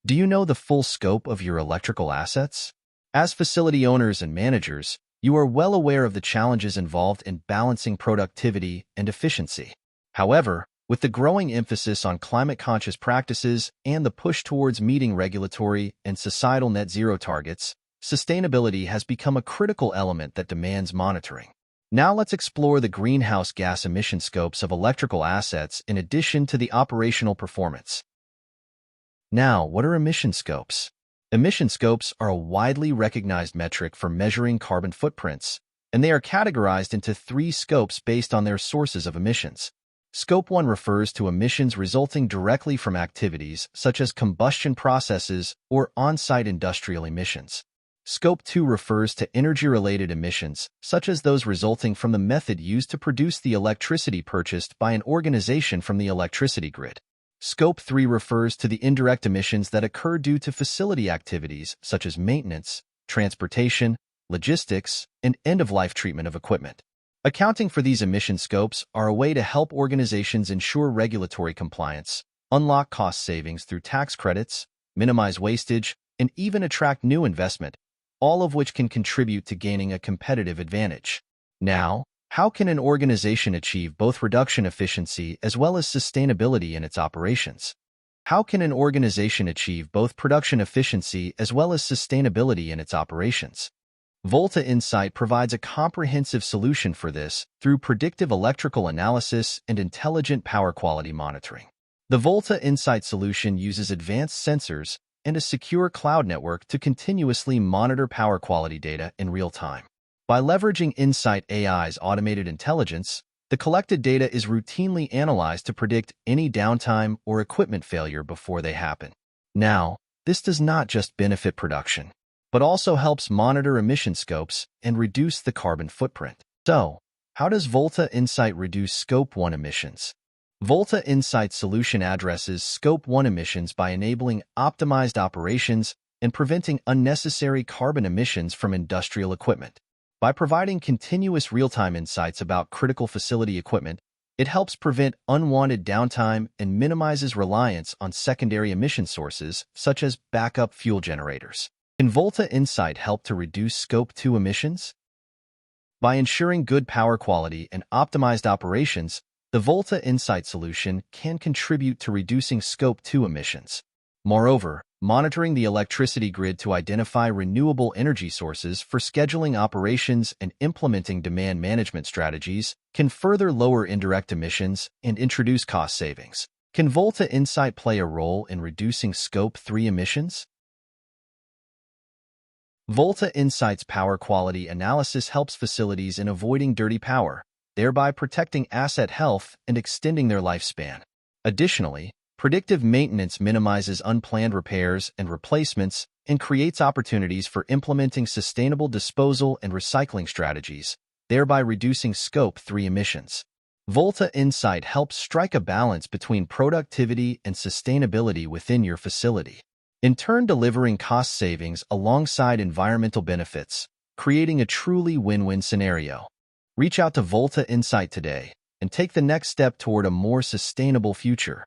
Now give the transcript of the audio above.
Do you know the full scope of your electrical assets? As facility owners and managers, you are well aware of the challenges involved in balancing productivity and efficiency. However, with the growing emphasis on climate-conscious practices and the push towards meeting regulatory and societal net zero targets, sustainability has become a critical element that demands monitoring. Now let's explore the greenhouse gas emission scopes of electrical assets in addition to the operational performance. Now, what are emission scopes? Emission scopes are a widely recognized metric for measuring carbon footprints, and they are categorized into three scopes based on their sources of emissions. Scope 1 refers to emissions resulting directly from activities such as combustion processes or on-site industrial emissions. Scope 2 refers to energy-related emissions, such as those resulting from the method used to produce the electricity purchased by an organization from the electricity grid. Scope 3 refers to the indirect emissions that occur due to facility activities such as maintenance, transportation, logistics, and end-of-life treatment of equipment. Accounting for these emission scopes are a way to help organizations ensure regulatory compliance, unlock cost savings through tax credits, minimize wastage, and even attract new investment, all of which can contribute to gaining a competitive advantage. Now, how can an organization achieve both reduction efficiency as well as sustainability in its operations? How can an organization achieve both production efficiency as well as sustainability in its operations? Volta Insight provides a comprehensive solution for this through predictive electrical analysis and intelligent power quality monitoring. The Volta Insight solution uses advanced sensors and a secure cloud network to continuously monitor power quality data in real time. By leveraging Insight AI's automated intelligence, the collected data is routinely analyzed to predict any downtime or equipment failure before they happen. Now, this does not just benefit production, but also helps monitor emission scopes and reduce the carbon footprint. So, how does Volta Insight reduce Scope 1 emissions? Volta Insight solution addresses Scope 1 emissions by enabling optimized operations and preventing unnecessary carbon emissions from industrial equipment. By providing continuous real-time insights about critical facility equipment, it helps prevent unwanted downtime and minimizes reliance on secondary emission sources, such as backup fuel generators. Can Volta Insight help to reduce Scope 2 emissions? By ensuring good power quality and optimized operations, the Volta Insight solution can contribute to reducing Scope 2 emissions. Moreover, monitoring the electricity grid to identify renewable energy sources for scheduling operations and implementing demand management strategies can further lower indirect emissions and introduce cost savings. Can Volta Insight play a role in reducing Scope 3 emissions? Volta Insight's power quality analysis helps facilities in avoiding dirty power, thereby protecting asset health and extending their lifespan. Additionally, predictive maintenance minimizes unplanned repairs and replacements and creates opportunities for implementing sustainable disposal and recycling strategies, thereby reducing Scope 3 emissions. Volta Insight helps strike a balance between productivity and sustainability within your facility, in turn delivering cost savings alongside environmental benefits, creating a truly win-win scenario. Reach out to Volta Insight today and take the next step toward a more sustainable future.